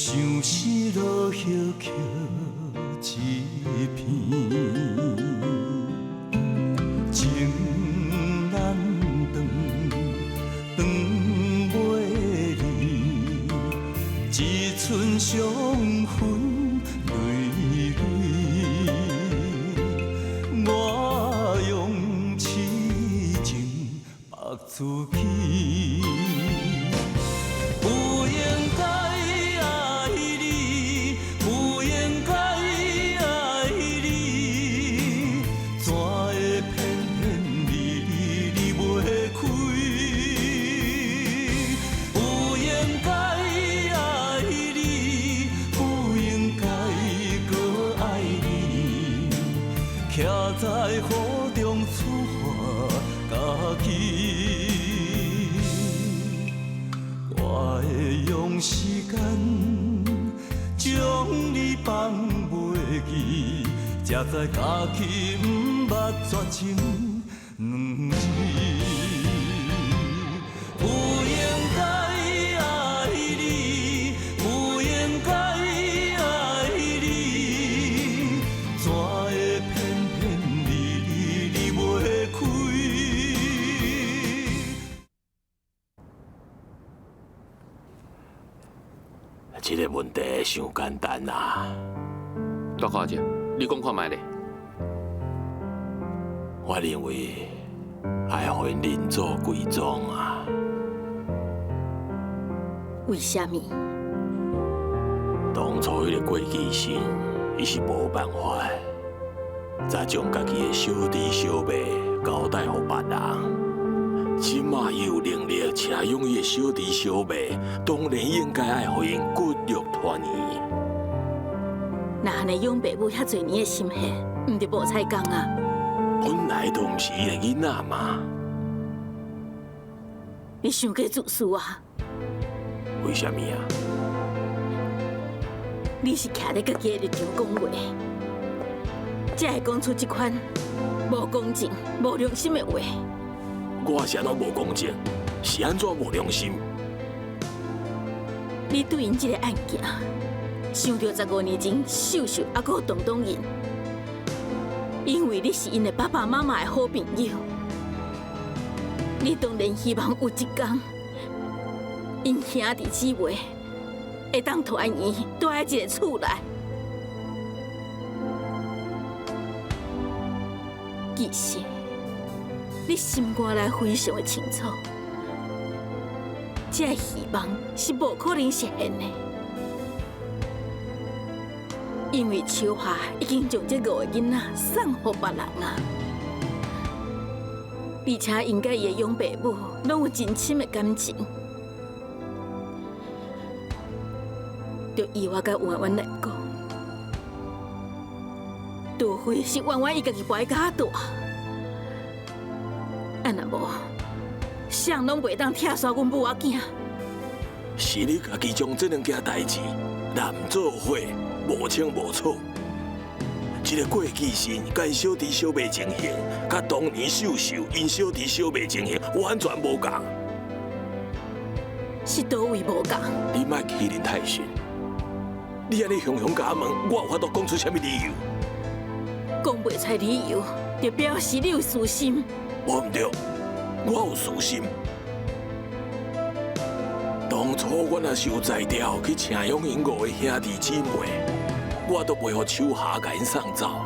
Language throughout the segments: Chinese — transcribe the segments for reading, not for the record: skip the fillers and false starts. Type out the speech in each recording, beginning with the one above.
相思落叶曲一片，情难断，断袂离，一寸相分泪泪，我用痴情绑自己。 在雨中出发家己，我会用时间将你放袂记，才知家己毋捌绝情两字。不应该爱你，不应该爱你，怎会偏偏？ 这个问题伤简单啊！大小姐，你讲看卖咧？我认为爱互因另做贵庄啊。为什么？当初迄个过继生，伊是无办法的，才将家己的小弟小妹交代予别人。 即马伊有能力请养伊的小弟小妹，当然应该爱互因骨肉团圆。那安尼养爸母遐侪年的心血，毋着无彩工啊！本来都毋是伊的囡仔嘛。你伤过自私啊！为什么啊？你是徛在家己的立场讲话，才会讲出这款无公正、无良心的话。 我是安怎无公正，是安怎无良心？你对因这个案件，想到15年前秀秀还佫东东因，因为你是因的爸爸妈妈的好朋友，你当然希望有一天，因兄弟姊妹会当团圆，住在一个厝内。其实。 你心肝内非常的清楚，这个希望是无可能实现的，因为秋华已经将这5个囡仔送予别人啊，而且应该伊的养爸母拢有真深的感情，就以我甲婉婉来讲，除非是婉婉伊家己摆较大。 安那无，谁拢袂当拆散阮母仔囝。是你家己将这两件代志难做伙，无清无楚。一个过继生甲因小弟小妹情形，甲当年秀秀因小弟小妹情形完全无共。是倒位无共？你莫欺人太甚！你安尼雄雄甲问，我有法度讲出啥物理由？讲袂出理由，就表示你有私心。 我唔对，我有私心。当初我若是有才调去请养因5个兄弟姊妹，我都袂互秋霞甲因送走啊！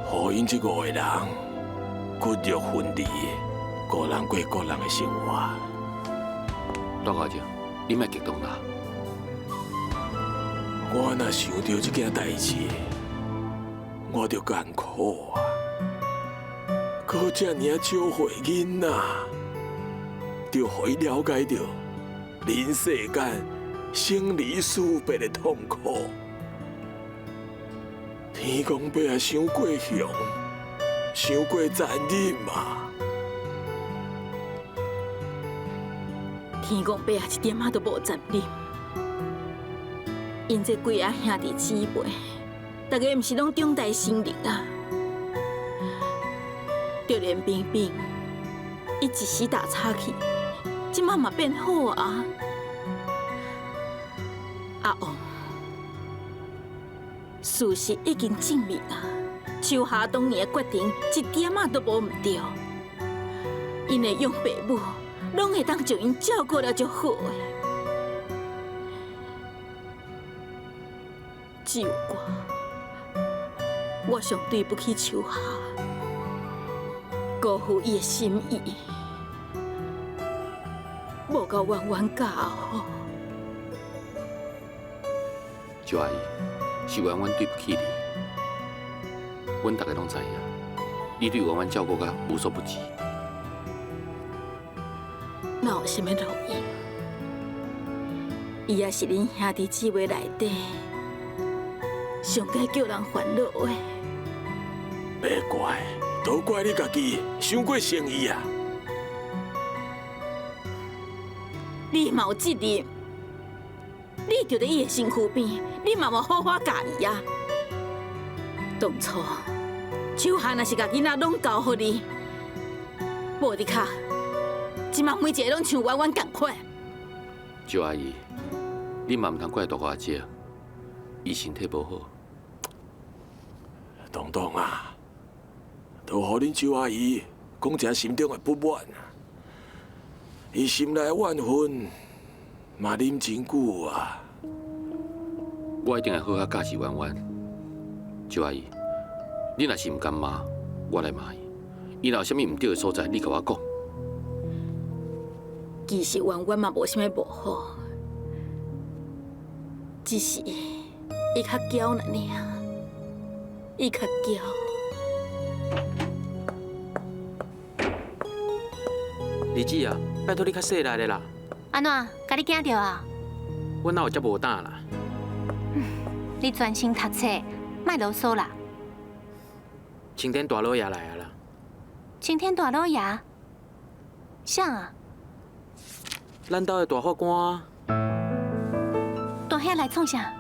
互因这5个人骨肉分离，各人过各人的生活。大小姐，你莫激动啦。我若想到这件代志，我就艰苦啊！ 可这尔少岁囡仔，就互伊了解到人世间生离死别的痛苦。天公伯也伤过凶，伤过残忍嘛。天公伯也一点仔都无残忍，因这几啊兄弟姊妹，大家毋是拢长大成人啊。 就连冰冰，伊一时打岔去，即马嘛变好啊！阿王，事实已经证明啊，秋霞当年的决定一点仔都无唔对。因的养爸母拢会当将因照顾了就好诶，只有我上对不起秋霞，辜负伊的心意，无甲弯弯教好。周阿姨，是婉婉对不起你，阮大家拢知影，你对婉婉照顾甲无所不至。哪有啥物路用？伊也是恁兄弟姊妹内底上该叫人烦恼的。别怪，都怪你家己伤过诚意啊！你嘛有责任，你就在伊的身躯边，你嘛无好好教伊啊。当初秋霞若是甲囡仔拢交互你，无你卡。即马每一个拢像婉婉共款。周阿姨，你嘛唔通怪大哥阿姐，伊身体无好。东东啊，都互恁周阿姨讲一心中的不满啊。伊心内怨恨嘛啉真久啊。我一定会好好教示婉婉。周阿姨，你若是唔甘骂，我来骂伊。伊若有啥物唔对的所在，你甲我讲。其实婉婉嘛无啥物无好，只是伊较娇那尔，伊较娇。李姊啊，拜托你较细力的啦。安怎？甲你惊着啊？我哪有遮无胆啦？你专心读册，莫啰嗦啦。青天大老爷来啊啦！青天大老爷，啥啊？咱兜的大法官啊，大兄来创啥？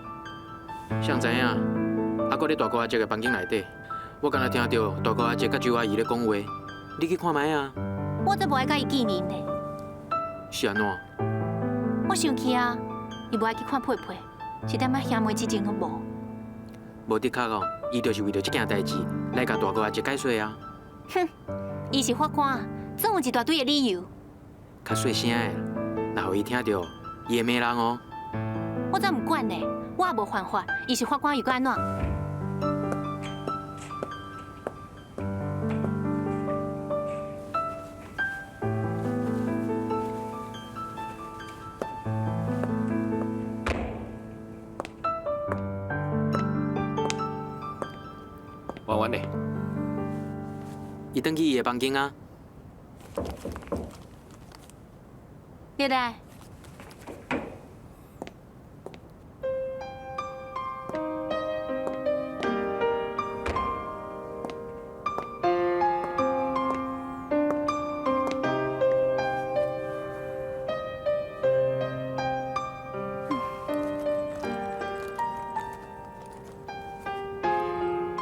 谁知影？还搁咧大哥阿姐的房间内底，我刚才听到大哥阿姐甲周阿姨咧讲话，你去看卖啊？我则无爱甲伊见面呢。是安怎？我生气啊！伊无爱去看佩佩，是点仔兄妹之情好无？无的确哦，伊就是为着这件代志来甲大哥阿姐解说啊。哼，伊是法官，总有一大堆的理由。较细声的，若互伊听到，伊会骂人哦。我才唔管呢，我也无犯法，伊是法官又搁安怎？婉婉嘞，伊转去伊的房间啊。对来。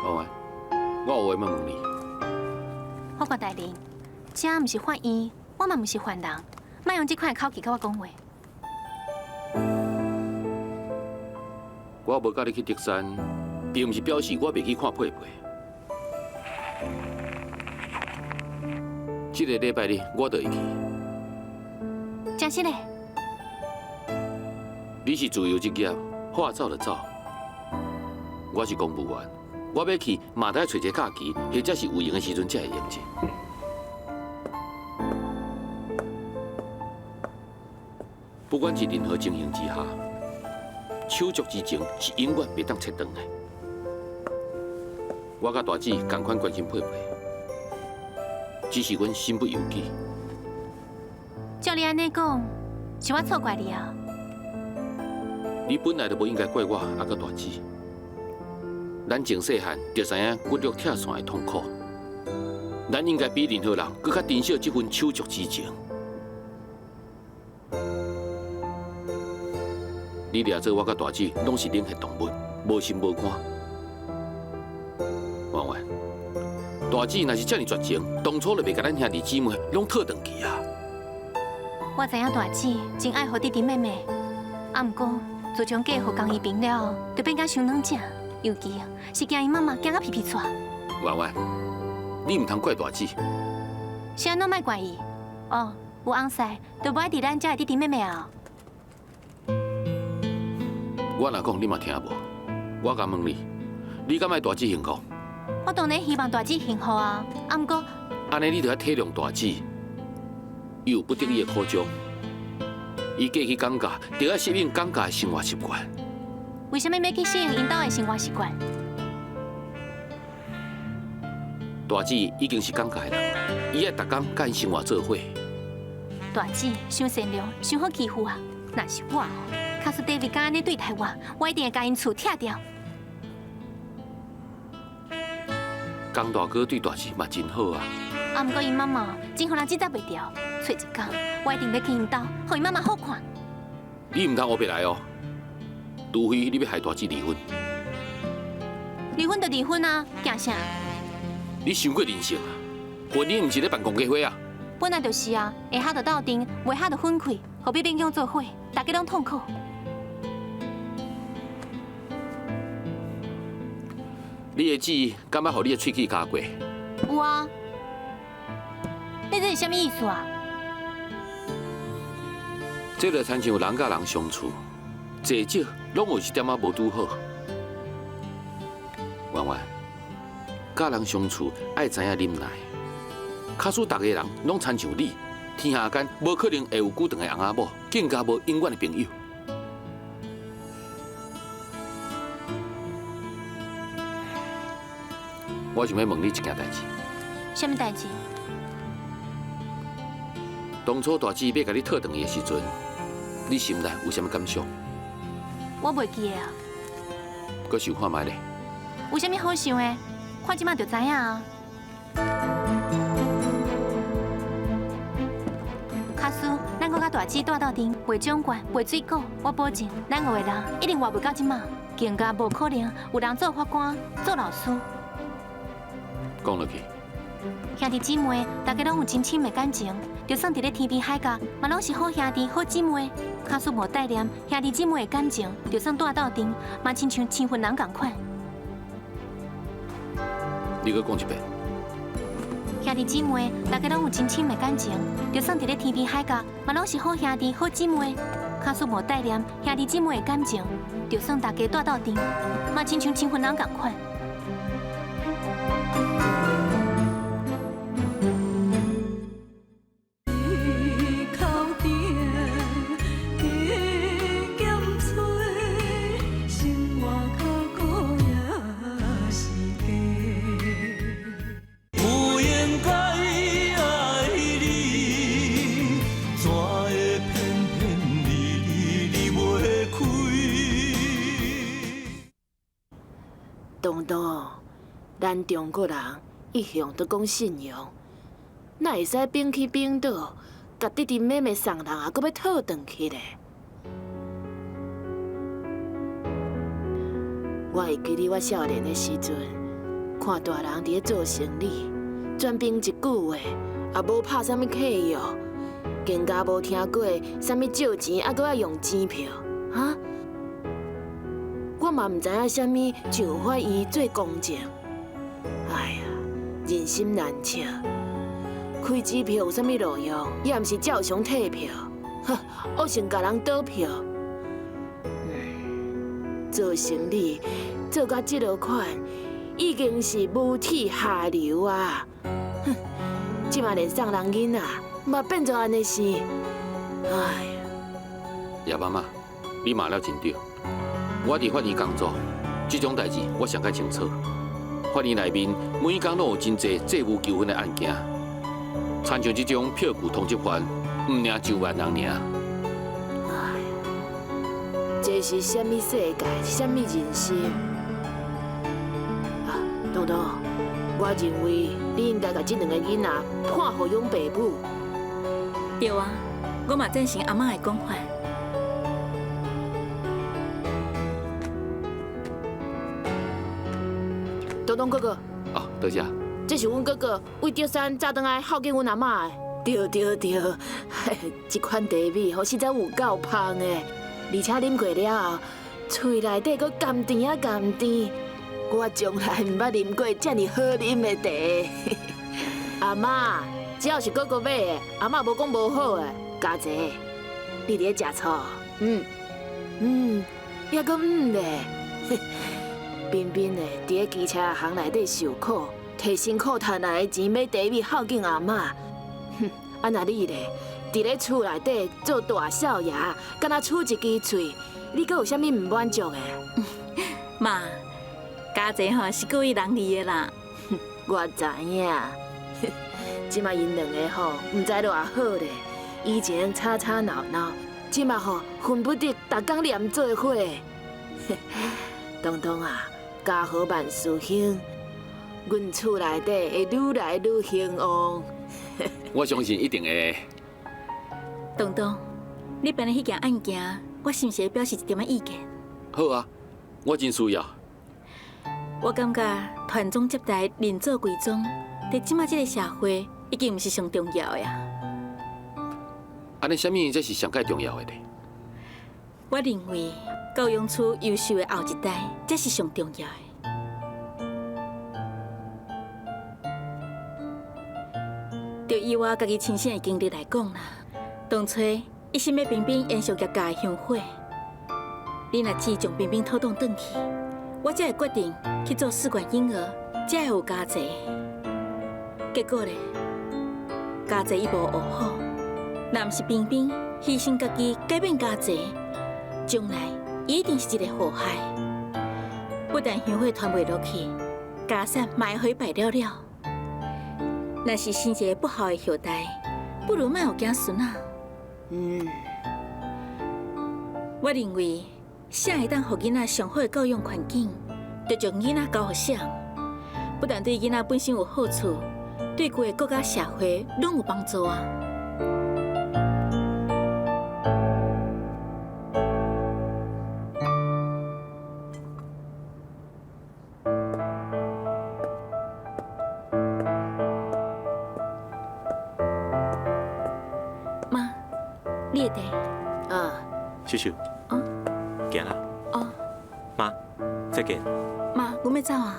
婉婉，我有话要问你。法官大人，这毋是法院，我嘛毋是犯人，莫用这款口气甲我讲话。我无甲你去德山，并毋是表示我袂去看佩佩。这个礼拜日我就会去。真实嘞？你是自由职业，话走就走。我是公务员，我要去嘛得找一个假期，或者是有闲的时阵才会用者。不管是任何情形之下，手足之情是永远袂当切断的。我甲大姊同款关心佩佩，只是阮身不由己。照你安尼讲，是我错怪你啊！你本来就不应该怪我，啊个大姊。咱从细汉就知影骨肉拆散的痛苦，咱应该比任何人更较珍惜这份手足之情。你掠做我甲大姊拢是冷血动物，无心无肝。婉婉，大姊若是这么绝情，当初就袂甲咱兄弟姊妹拢套转去啊！我知影大姊真爱护弟弟妹妹，啊，毋过自从嫁互江一平了，就变甲伤软正，尤其是惊伊妈妈惊到皮皮喘。婉婉，你唔通怪大姐。是安怎莫怪伊？哦，有翁婿，就无爱伫咱遮的弟弟妹妹啊。我若讲你嘛听无，我敢问你，你敢爱大姐幸福？我当然希望大姐幸福啊，啊毋过，安尼你就要体谅大姐，伊有不得已的苦衷。伊嫁去港家，就要适应港家的生活习惯。为什么要去适应因兜的生活习惯？大姐已经是港家的人，伊爱逐工甲因生活做伙。大姐伤善良，伤好欺负啊！若是我哦，假使 David 敢安尼对待我一定会甲因厝拆掉。江大哥对大姐嘛真好啊。啊，毋过因妈妈真互人指责袂掉，找一天我一定要去因兜，互因妈妈好看。你唔通黑白来哦，除非你要害大姐离婚。离婚就离婚啊，惊啥？你伤过人性啊！婚姻唔是咧办公家伙啊！本来就是啊，会合就斗阵，袂合就分开，何必勉强做伙？大家拢痛苦。你的姊敢要互你的喙齿加过？有啊，你这是啥物意思啊？这就亲像人甲人相处，多少拢有一点仔无拄好。婉婉，甲人相处爱知影忍耐。假使逐个人拢亲像你，天下间无可能会有久长的翁仔某，更加无永远的朋友。我想要问你一件代志。啥物代志？当初大姊要甲你讨回去的时阵，你心内有啥物感想？我袂记的啊。搁想看卖咧。有啥物好想的？看即马就知影啊。假使咱搁甲大姊住斗阵，陪奖券、陪水果，我保证咱5个人一定活袂到即马，更加无可能有人做法官、做老师。讲落去，兄弟姊妹，大家拢有真深的感情，就算伫咧天边海角，嘛拢是好兄弟、好姊妹。假使无带念兄弟姊妹的感情，就算住斗阵，嘛亲像亲婚人同款。你搁讲一遍。兄弟姊妹，大家拢有真深的感情，就算伫咧天边海角，嘛拢是好兄弟、好姊妹。假使无带念兄弟姊妹的感情，就算大家住斗阵，嘛亲像亲婚人同款。东东，咱中国人一向都讲信用，哪会使冰去冰倒，甲弟弟妹妹送人啊，搁要讨回去咧？我会记得我少年的时阵，看大人伫咧做生意，全凭一句话，也无拍啥物客约，更加无听过啥物借钱还搁要用钱票，哈？我嘛唔知影啥物就法医最公正。哎呀，人心难测，开支票有啥物路用？也毋是照常退票，哼，恶性甲人倒票。做生意做到这落款，已经是母体下流啊！哼，即嘛连送人囡仔嘛变做安尼是，哎呀！叶妈妈，你骂了真对。我伫法院工作，这种代志我上解清楚。法院内面每工拢有真侪债务纠纷的案件，参像这种票据通缉犯，唔领10万人尔。哎，这是什么世界？什么人心？啊，东东，我认为你应该把这2个囡仔判互养爸母。对啊，我嘛赞成阿妈的讲法。东东哥哥，哦，多谢。这是阮哥哥为着山早顿来孝敬阮阿嬷的。对，这款茶米好实在有够香的。而且啉过了后，喙内底阁甘甜啊甘甜，我从来毋捌啉过遮尔好啉的茶。阿妈，只要是哥哥买的，阿妈无讲无好的。家姐，你伫咧食醋？还阁咧。彬彬的伫咧机车行内底受苦，摕辛苦赚来的钱买茶米孝敬阿妈。啊那你咧，伫咧厝内底做大少爷，敢若杵一支喙，你阁有啥物唔满足的？妈，家姐吼是故意人你的啦。我知影，即马因两个吼，毋知偌好咧。以前吵吵闹闹，即马吼恨不得逐工黏做伙。东东啊，家好万事兴，阮厝内底会愈来愈兴旺。我相信一定会。东东，你办的迄件案件，我是毋是表示一点仔意见？好啊，我真需要。我感觉团总接待人做归总，在即马这个社会已经毋是上重要的啊。安尼，啥物才是上界重要的呢？我认为教养出优秀的后一代，才是上重要的。就以我家己亲身的经历来讲啦，当初一心要彬彬延续业界的香火，你若只将彬彬拖动转去，我才会决定去做试管婴儿，才会有家姐。结果咧，家姐伊无学好，若毋是彬彬牺牲家己改变家姐，将来一定是一个祸害。不但香火传袂落去，家产嘛会毁败了了。若是生一个不好的后代，不如莫有子孙啊。我认为，啥会当互囡仔上好的教养环境，就将囡仔交互啥，不但对囡仔本身有好处，对规个国家社会拢有帮助啊。妈，你的茶。秀秀，行啦。哦，妈，再见。妈，我要走啊。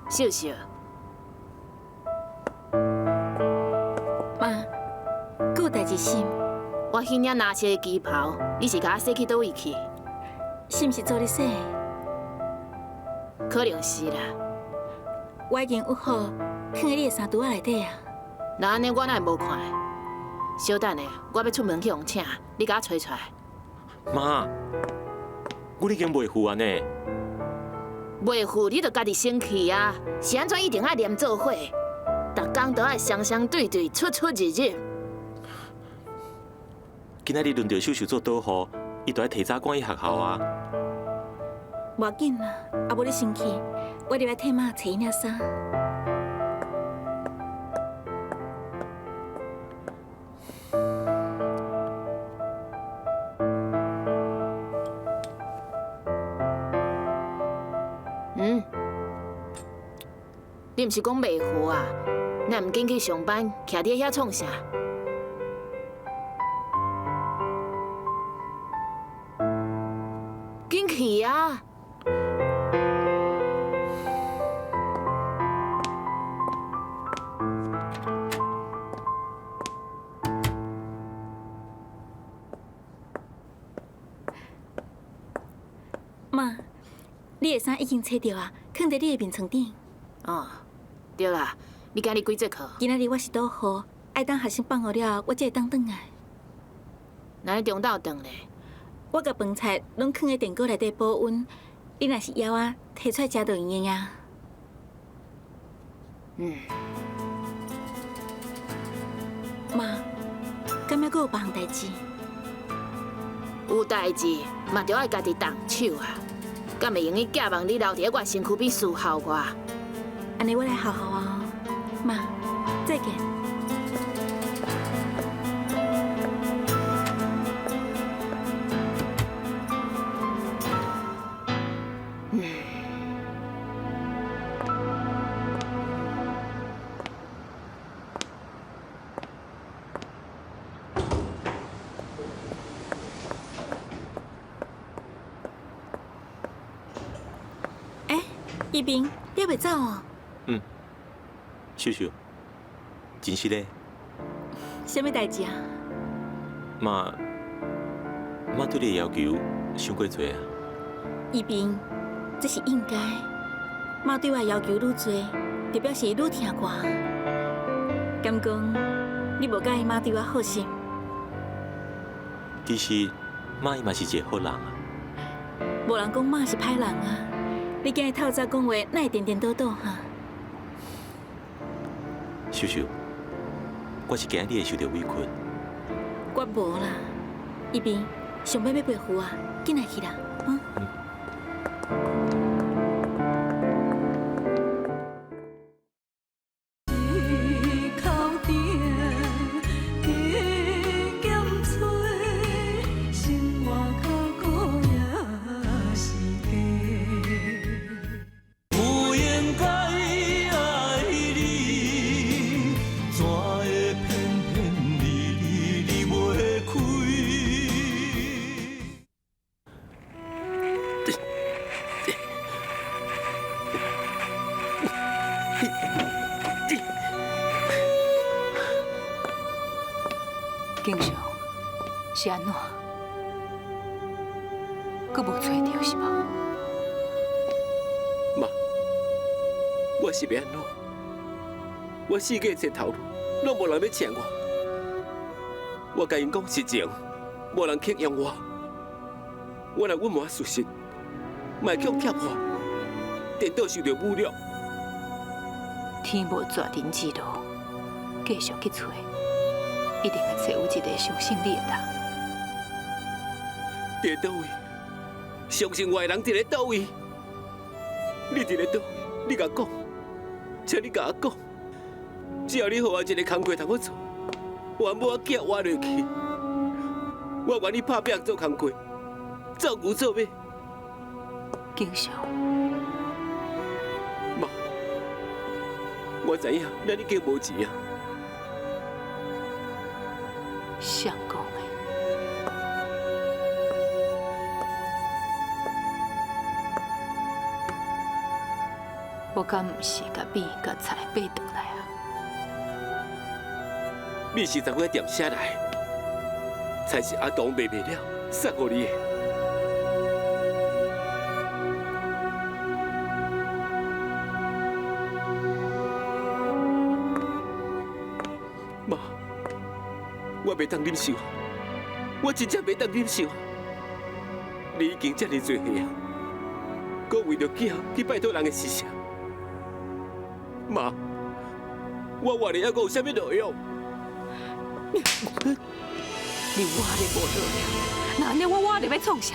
秀秀，妈，还有代志心，我迄领蓝色的旗袍，你是甲我洗去倒位去？是毋是做你洗的？可能是啦。我已经捂好，放在你的衫橱仔内底啊。那安尼我哪会无看？小等下，我要出门去用请，你甲我找出来。妈，我已经袂赴安呢。袂赴你就家己生气啊！是安怎一定爱黏做伙？逐工都爱双双对对、出出入入。今仔日轮到秀秀做导护，伊就要提早赶去学校啊。无要紧啦，啊无你生气，我入来替妈找伊领衫。你毋是讲袂赴啊？那毋紧去上班，徛伫遐创啥？紧去啊！妈，你的衫已经找到啊，放在你的眠床顶。哦，对啦，你今日几节课？今仔日我是倒雨，爱等学生放学了，我才会当转来。那你中昼转咧？我甲饭菜拢放在电锅内底保温，你若是枵啊，摕出来食就用的呀。妈，敢要阁有别项代志？有代志嘛，就爱家己动手啊！敢会用伊寄望你留伫我身躯边伺候我？安尼我来好好啊，妈，再见。一斌，你袂走哦？秀秀，真是嘞，什么代志啊？妈对你的要求伤过多啊。一斌，这是应该。妈对我要求愈多，就表示伊愈听我。敢讲你无介意妈对我好心？其实妈伊嘛是一个好人啊。无人讲妈是歹人啊！你今日透早讲话，哪会颠颠倒倒哈？秀秀，我是惊你会受到委屈。我无啦，一边上尾要陪赴啊，紧来去啦，不应该爱你，怎会偏偏离袂开？景祥是安怎？阁无找到是无？妈，我是要安怎？我四界前头路，拢无人要请我。我甲因讲实情，无人克用我。我若隐瞒事实，卖强贴破，颠倒受到侮辱。天无绝人之路，继续去找，一定会找有一个相信你的人。伫倒位？相信我的人伫咧倒位？你伫咧倒位？你甲我讲，请你甲我讲，只要你给我一个工课通我做，我母仔囝活落去，我愿意拍拼做工课，做牛做马。景祥，妈，我知影咱已经无钱啊。谁讲的？我敢不是甲米甲菜买倒来啊？米是从我店写来的，菜是阿东卖袂了，送互你的。妈，我袂当忍受，我真正袂当忍受。你已经这么做岁啊，搁为着囝去拜托人的事情。妈，我活了还阁有啥物路用？你活了无路了，那安尼我活了要创啥？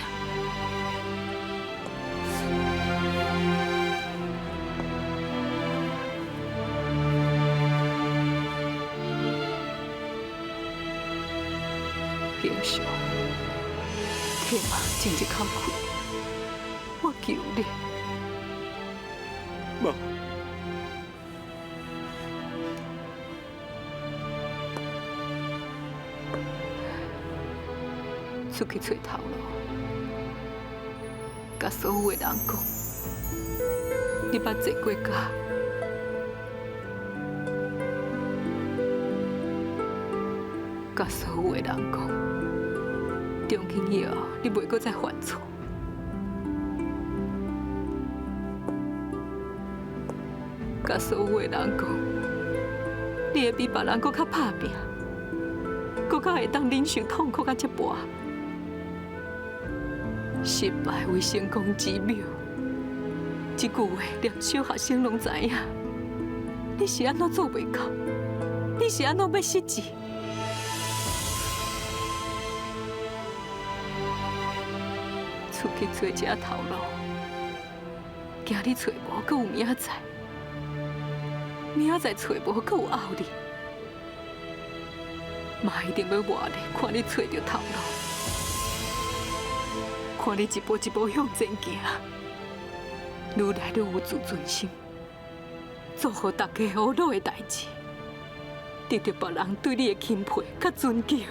景祥，替妈争一口气，我求你。妈。出去找头路，甲所有的人讲，你捌坐过家，甲所有的人讲，从今以后你袂阁再犯错，甲所有的人讲，你会比别人阁较打拼，阁较会当忍受痛苦甲折磨。失败为成功之母，这句话连小学生拢知影。你是安怎做袂到？你是安怎要失志？出去找一下头路，惊你找无，阁有明仔载；明仔载找无，阁有后日。妈一定要活咧，看你找到头路。看你一步一步向前行，愈来愈有自尊心，做好大家好乐的代志，得到别人对你的钦佩甲尊敬。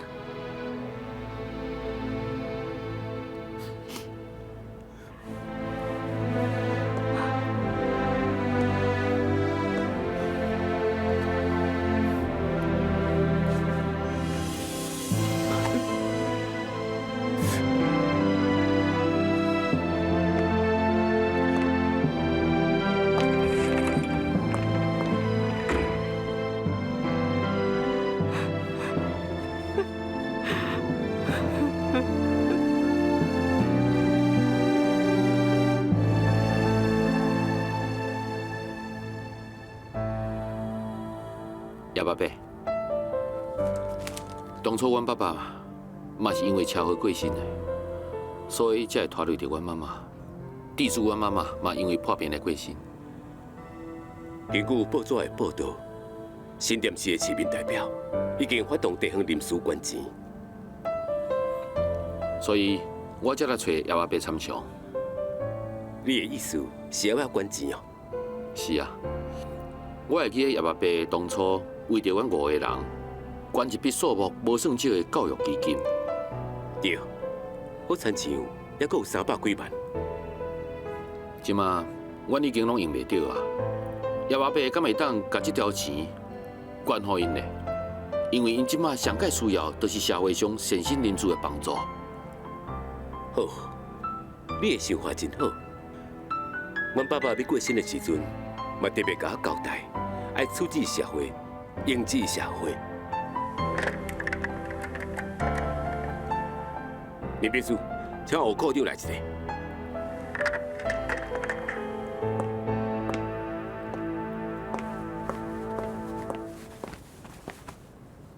叶伯伯，当初阮爸爸嘛是因为车祸过身的，所以才会拖累着阮妈妈。弟子阮妈妈嘛因为破病来过身。根据报纸的报道，新店市的市民代表已经发动地方临时捐钱，所以我才来找叶伯伯参详。你的意思是要捐钱哦？是啊，我会记得叶伯伯当初为着阮5个人捐一笔数目无算少的教育基金。对，好亲像还阁有300几万。即马阮已经拢用袂着啊，叶伯伯敢会当甲这条钱捐互因呢？因为因即马上界需要，就是社会上善心人士的帮助。好，你的想法真好。阮爸爸要过身的时阵，嘛特别甲我交代，爱处置社会，应治社会。林秘书，请吴科长来一下。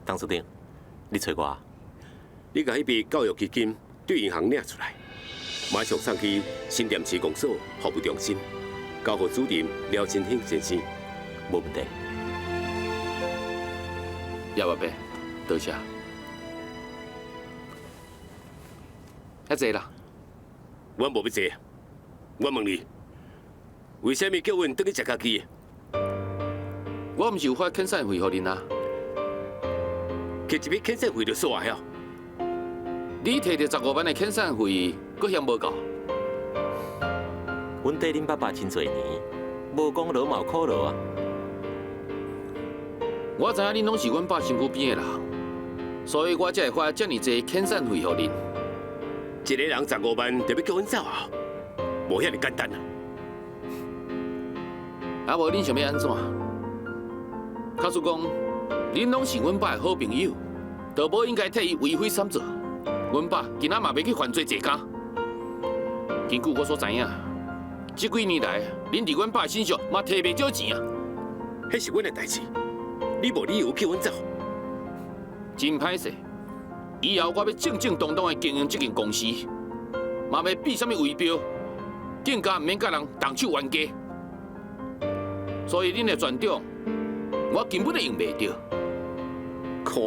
董事长，你找我？你甲迄笔教育基金对银行领出来，马上送去新店市公所服务中心，交予主任廖新兴先生。无问题。叶伯伯，多谢。遐济啦，阮无要坐。我问你，为什么叫阮倒去食家己的？我毋是有发遣散费互恁啊？摕一笔遣散费就煞了。你摕着15万的遣散费，阁嫌无够？阮缀恁爸爸真侪年，无讲劳嘛有苦劳啊。我知影恁拢是阮爸身躯边的人，所以我才会发遮尔济遣散费互恁。一个人15万，就要叫阮走啊？无遐尼简单啊！啊无恁想要安怎？假使讲恁拢是阮爸的好朋友，就无应该替伊为非三做。阮爸今仔嘛袂去犯罪坐监。根据我所知影，这几年来恁伫阮爸身上嘛摕袂少钱啊。迄是阮的代志，你无理由叫阮走。真歹势，以后我要正正当当的经营这间公司，嘛要比啥物围标，更加毋免甲人动手冤家。所以恁的船长，我根本就用袂着。靠！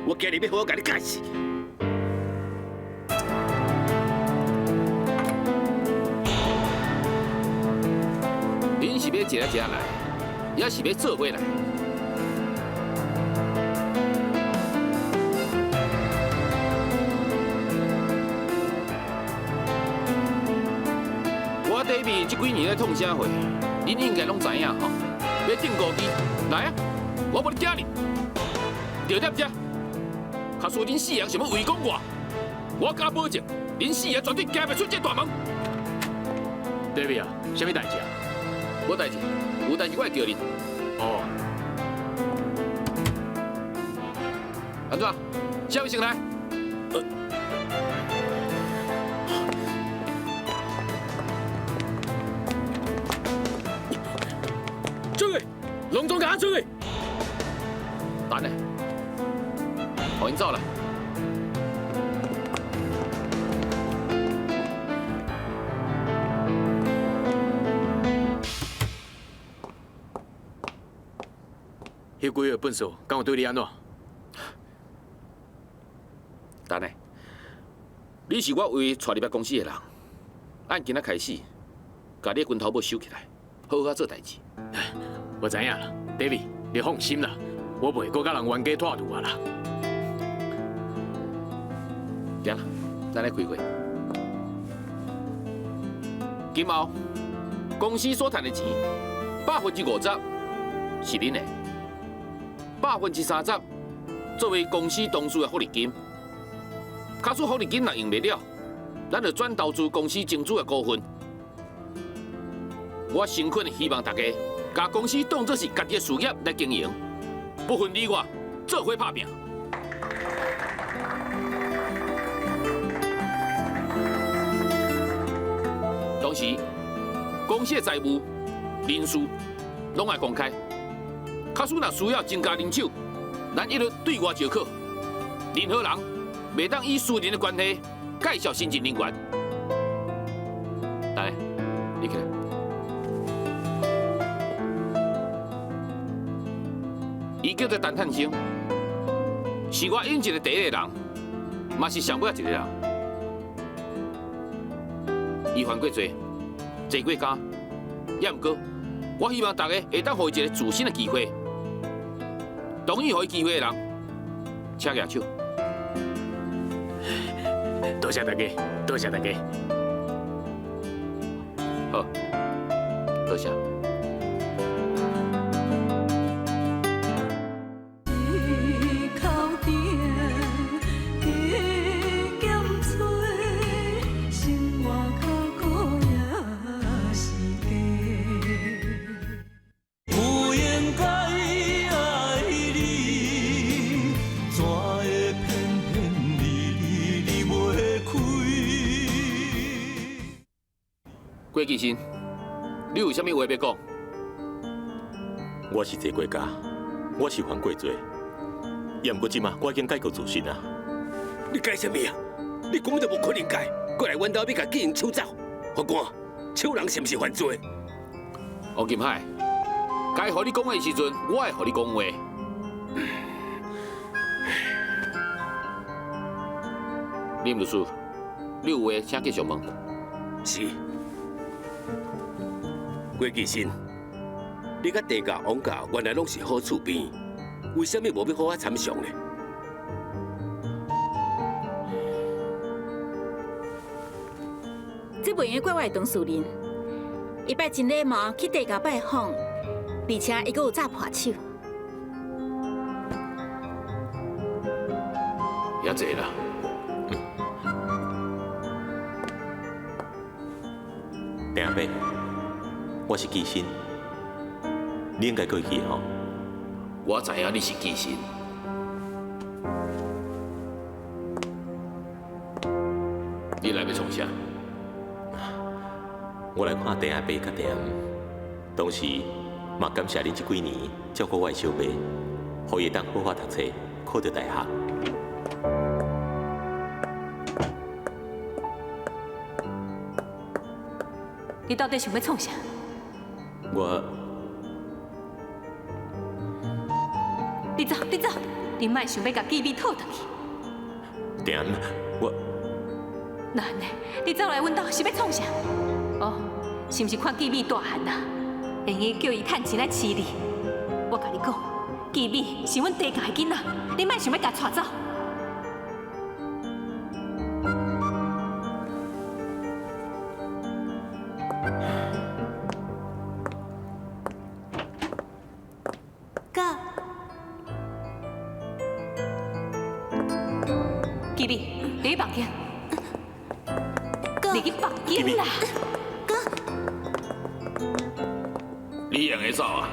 我今日要好好甲你解释。恁是要一来一来，也是要做伙来？我底面这几年咧创社会，恁应该拢知影吼。要订5支，来啊！我无你惊你，就踮遮。假使恁4个想要围攻我敢保证，恁4个绝对行袂出这大门。David 啊，什么代志啊？无代志，有代志我会叫恁。哦，安怎？啥物先来？出去，隆重甲出去！等下，互因走啦。迄几个笨手，敢有对你安怎？等下，你是我为带入来公司的人，按今仔开始，把你的拳头要收起来，好好做代志。我知影啦 ，David， 你放心啦，我袂搁甲人冤家拖住啊啦。行啦，咱来开会。今后公司所赚的钱，50%是恁的，30%作为公司同事的福利金。假使福利金若用袂了，咱就转投资公司争取的股份。我诚恳希望大家把公司当作是家己的事业来经营，不分你我，做伙打拼。同时，公司的财务、人事拢爱公开，卡输若需要增加人手，咱一律对外招考。任何人袂当以私人的关系介绍新进人员。来，你起来。伊叫做陈探生，是我引进的第一个人，嘛是上尾一个人。伊犯过罪，坐过监，也毋过，我希望大家会当给伊一个自新的机会。同意给伊机会的人，请举手。多谢大家，多谢大家。好，多谢。不应该爱你，怎会偏偏离袂开？郭继新，你有啥物话要讲？我是坐过家，我是犯过罪，也毋过即马我已经改过自新啊。你改什么啊？你根本就无可能改，过来阮兜要甲纪英抢走。法官，抢人是毋是犯罪？王金海，该互你讲话的时阵，我会互你讲话。林律师，你有话请继续问。是。郭继新，你甲地价、王价原来拢是好厝边，为什么无要好好参详呢？这袂用怪我的董事人，伊摆真礼貌去地家拜访，而且伊阁有炸破手。也济啦。丁阿伯，我是纪新，你应该过去吼。我知影你是纪新。你来要创啥？我来看丁阿伯甲丁，同时嘛感谢恁这几年照顾我的小妹，可以当好好读册，考到大学。你到底想要创啥？你走，你走，你莫想要甲纪美讨倒去。丁，我那安尼，你走来阮兜是要创啥？哦，是毋是看纪美大汉啊？会用叫伊趁钱来饲你？我甲你讲，纪美是阮地家的囡仔，你莫想要甲带走。哥，纪美，你去房间。你去房间啦！你用会走啊？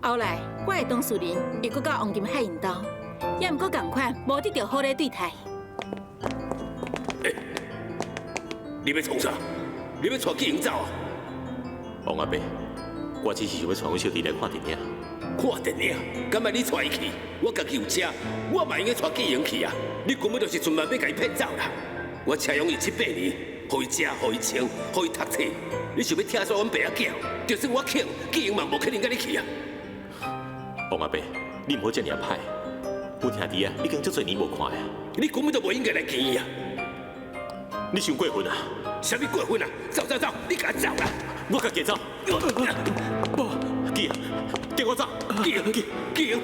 后来，我的董事人又搁到王金海因兜，也毋过共款，无得到好的对待。你要创啥？你要带纪英走啊？王阿伯，我只是想要带阮小弟来看电影。看电影，敢卖你带伊去？我家己有车，我嘛应该带纪英去啊！你根本就是存万要甲伊骗走啦！我车养伊7、8年，互伊食，互伊穿，互伊读册。你想要拆散阮爸仔囝？就算我肯，纪英嘛无可能甲你去啊！王阿伯，你唔好这样歹。有兄弟啊，已经足侪年无看啊。你根本就无应该来见伊啊！你想过分啊？啥物过分啊？走走走，你甲我走啦！我家己走。纪啊，跟我走。纪英，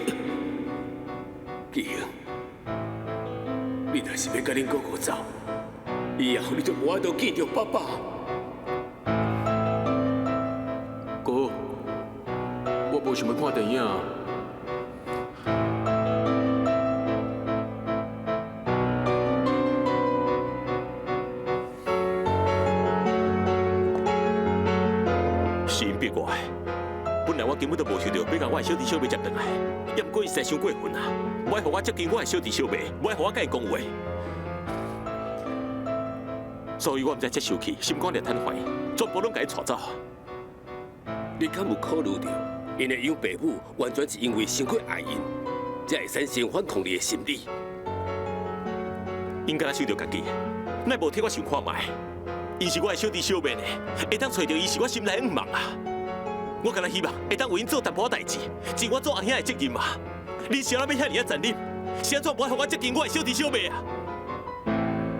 你若是要甲恁哥哥走，以后你就无法度见着爸爸。哥，我无想要看电影。是因逼我的。本来我根本都无想到要甲我的小弟小妹接回来，也毋过伊实在伤过分啊！无爱互我接近我的小弟小妹，无爱互我甲伊讲话，所以我毋知接受去，心肝裂瘫痪。全部拢甲伊带走。你敢有考虑到，因的养爸母完全是因为伤过爱因，才会产生反抗你的心理？因敢若想到家己，乃无替我想看卖。伊是我的小弟小妹呢，会当找到伊是我心内的梦啊！我敢若希望会当为因做淡薄仔代志，尽我做阿兄的责任啊！你是安怎要遐尔啊残忍？是安怎不爱互我接近我的小弟小妹啊？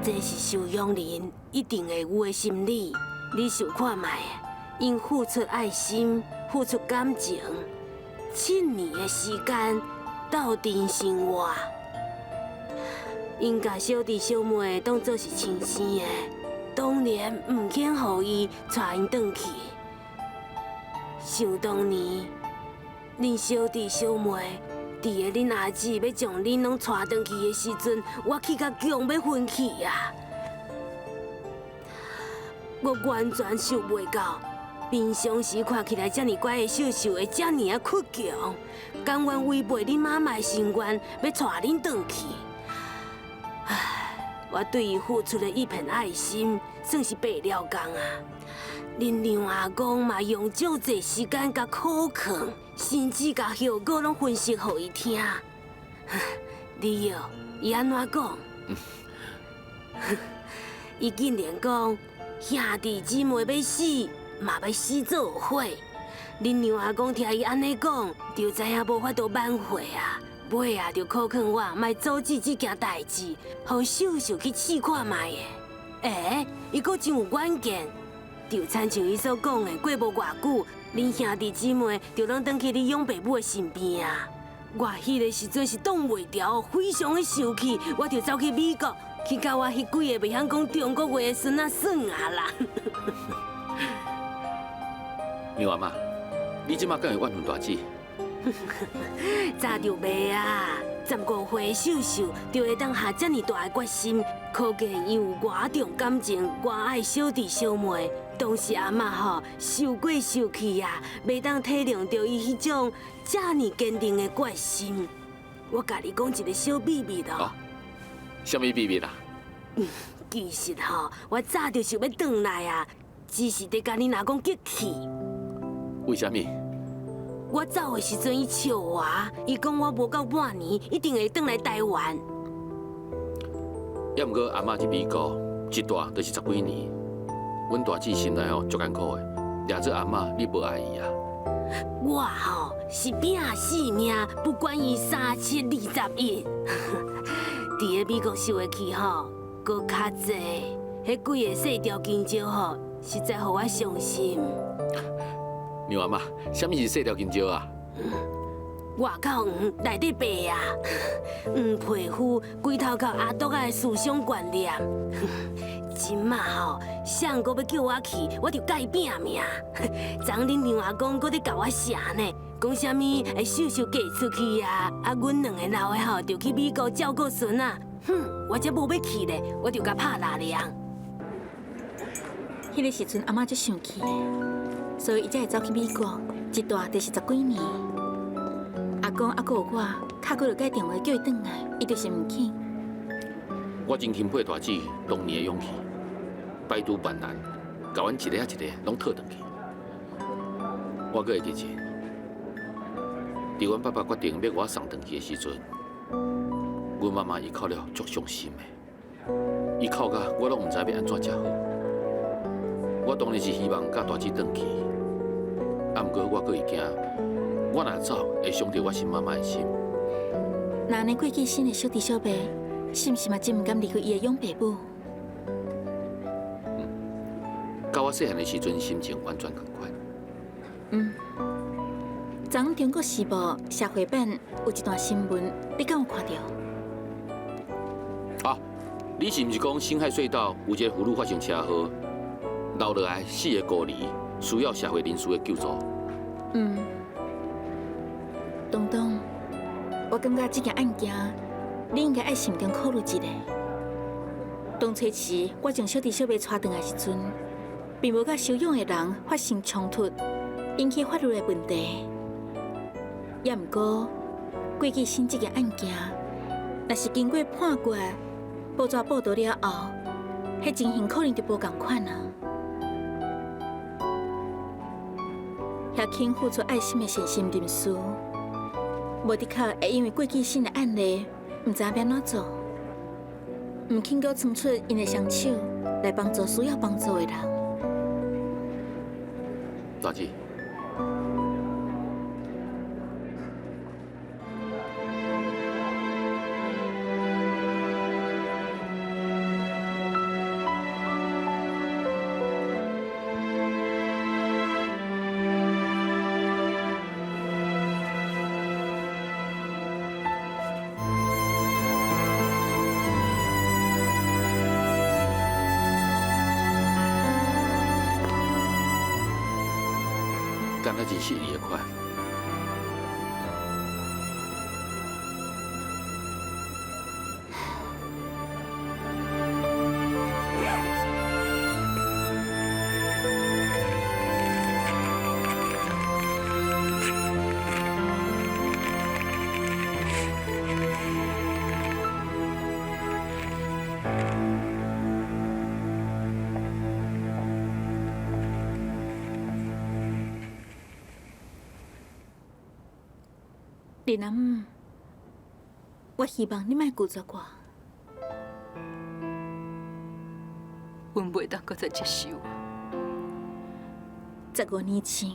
这是受养人一定会有的心理，你想看卖？因付出爱心，付出感情，7年的时间斗阵生活，因甲小弟小妹当作是亲生的，当然唔肯互伊带因转去。想当年，恁小弟小妹伫个恁阿姊要将恁拢带转去的时阵，我气甲强要昏去啊！我完全想袂到。平常时看起来遮尔乖的秀秀会遮尔啊倔强，甘愿违背恁妈妈的心愿，要带恁转去。唉，我对伊付出了一片爱心，算是白了工啊。恁娘阿公嘛用足济时间甲苦劝，甚至甲后果拢分析互伊听。你哟，伊安怎讲？伊竟然讲兄弟姊妹要死。嘛要死做伙，恁娘阿公听伊安尼讲，就知影无法度挽回啊。尾啊，就苦劝我莫阻止这件代志，互秀秀去试看卖的。伊阁真有远见，就亲像伊所讲的，过无偌久，恁兄弟姊妹就拢转去你养爸母的身边啊。我迄个时阵是挡袂牢，非常的生气，我就走去美国，去甲我迄几个袂晓讲中国话的孙仔算啊啦。苗阿妈，你即马敢会怨恨大姊？早就袂啊！15岁的秀秀就会当下遮尔大的决心，可见伊有偌重感情，偌爱小弟小妹。当时阿嬷吼受过受气啊，袂当体谅到伊迄种遮尔坚定的决心。我甲你讲一个小秘密咯。什么秘密啦？其实吼，我早就想要转来啊，只是得甲你阿公激气。为什么？我走的时阵，伊笑我，伊讲我无到半年，一定会转来台湾。也毋过阿嬷伫美国一住就是10几年，阮大姊心内足艰苦的，掠做阿嬷你无爱伊啊？我吼是拼性命，不管伊3721。伫个美国受的气吼，搁较济，迄几个细条金蕉吼，实在互我伤心。苗阿妈，什么是细条金蕉啊？外口黄，内底白啊！黄皮肤，规头靠阿毒仔的思想观念。即马吼，谁搁要叫我去，我就甲伊拼命。昨恁娘阿公搁伫甲我写呢，讲啥物会秀秀嫁出去啊？阮两个老的吼就去美国照顾孙啊。我才无要去咧，我就甲拍拉凉。迄个时阵，阿嬷就生气。所以伊才会走去美国，一住就是10几年。阿公还阁有我，卡阁就改电话叫伊转来，伊就是唔肯。我真钦佩大姊当年的勇气，百度万难，甲阮一个一个拢套转去。我阁会记着，伫阮爸爸决定要我送转去的时阵，阮妈妈伊哭了足伤心的，伊哭甲我拢唔知要安怎才好。我当然是希望甲大姊转去。毋过我阁会惊，我若走会伤着我新妈妈的心。那安尼过继新的小弟小妹，是毋是嘛真毋甘离开伊的养爸母？甲我细汉的时阵心情完全同款。昨昏中国时报社会版有一段新闻，你敢有看到？啊，你是毋是讲辛亥隧道有一个俘虏发生车祸，留落来4个孤儿？需要社会人士的救助。东东，我感觉这件案件，你应该爱慎重考虑一下。当初时我将小弟小妹带回来时阵，并无甲收养的人发生冲突，引起法律的问题。也毋过，过去新这件案件，若是经过判决、报纸报道了后，迄情形可能就无同款啊。遐肯付出爱心的善心人士，无的确会因为过去新的案例，唔知要怎做，唔肯够伸出因的双手来帮助需要帮助的人。大姐，干那真是你的款。李南姆，我希望你莫拒绝我。阮袂当搁再接受。 15年前，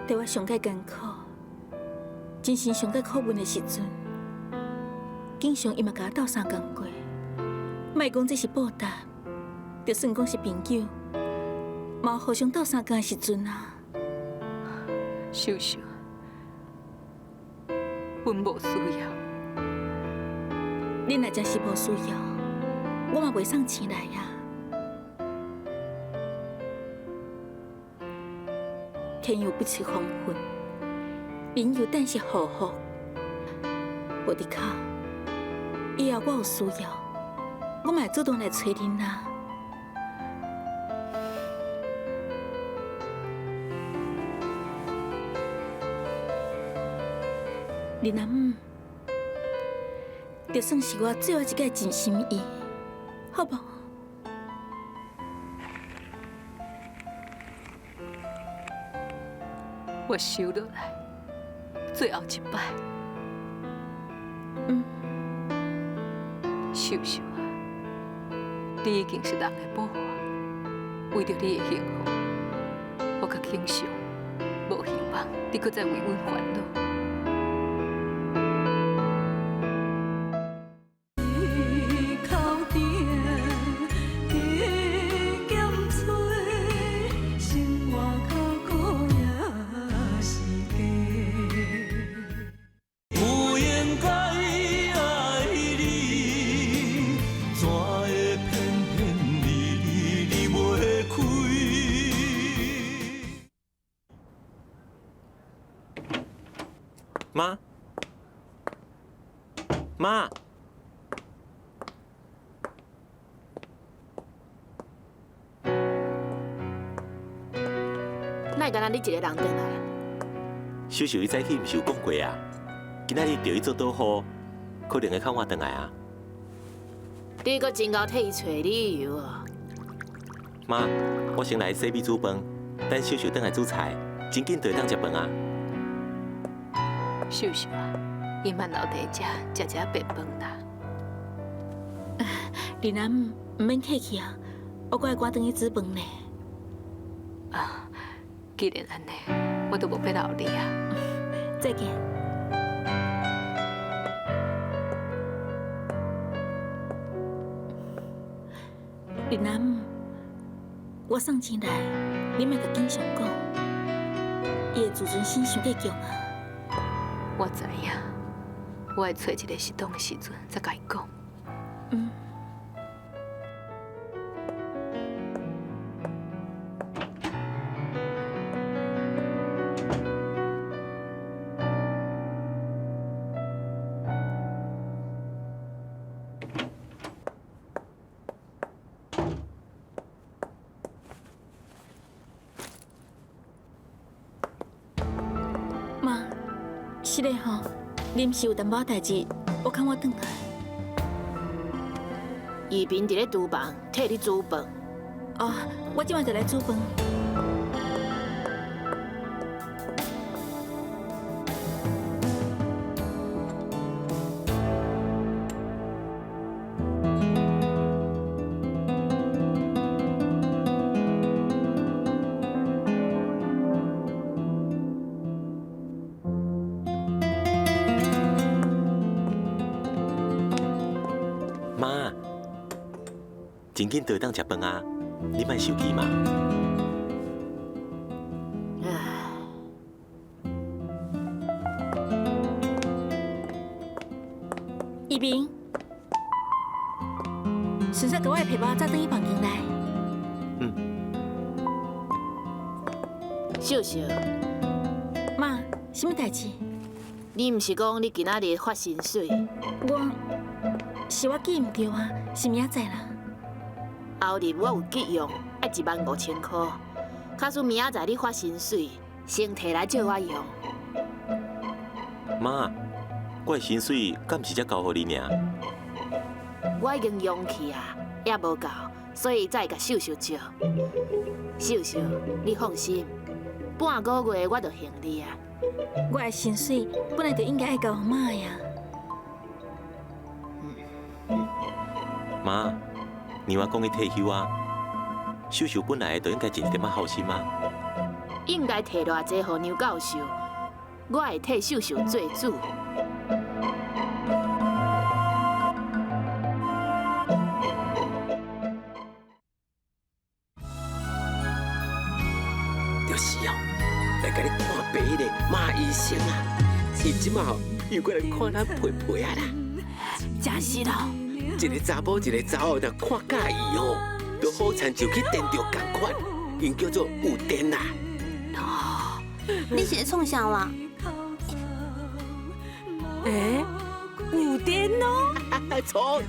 在我上界艰苦、精神上界苦闷的时阵，经常伊嘛甲我斗相共过。莫讲这是报答，就算讲是朋友，嘛有互相斗相共的时阵啊。秀秀，阮无需要。恁若真是无需要，我嘛袂送钱来啊。 天有不测风云，人有旦夕祸福。无伫靠，以后我有需要，我嘛会主动来找恁啊。林阿姆，就算是我最后一个尽心意，好不？ 我收落来，最后一摆。秀秀啊，你已经是人的宝啊！为着你的幸福，我较庆幸，无希望你搁再为阮烦恼。 妈，妈，哪会干那你一个人转来？秀秀伊早起毋是有讲过啊？今仔日着伊做导护，可能会靠我转来啊。你搁真够替伊找理由哦。妈，我先来洗米煮饭，等秀秀转来煮菜，真紧就会当食饭啊。 秀秀啊，伊慢留地食便饭啦。林南姆，唔免客气啊，我过来赶转去煮饭呢。啊，既然安尼，我都无要留你啊。再见。林南姆，我送钱来，你莫甲经常讲，伊的自尊心伤过强啊。 我知影，我会找一个适当的时阵再甲伊讲。妈。 是嘞吼，临时有淡薄代志，我看我转来。宜宾伫咧厨房替你煮饭。哦，我即马就来煮饭。妈，真紧就当食饭啊！你莫生气嘛。一斌，顺便给我的皮包再等去房间来。秀秀，妈，什么代志？你毋是讲你今仔日发薪水？是我记唔对啊，是明仔载啦。后日我有急用，爱15000块。假使明仔载你发薪水，先摕来借我用。妈，我的薪水敢毋是才交互你尔？我已经用去啊，也无够，所以才甲秀秀借。秀秀，你放心，半个月我就还你啊。我的薪水本来就应该爱交妈呀。妈，你我讲的退休啊，秀秀本来就应该尽一点仔孝心啊。应该摕偌济互牛教授，我会替秀秀做主。就是哦，来甲你看病的马医生啊，伊即马又过来看咱皮皮啊啦。真是咯，一个查甫一个查某，若看介意哦，都好亲像去电着共款，因叫做有电啦。你是创啥哇？有电哦！错！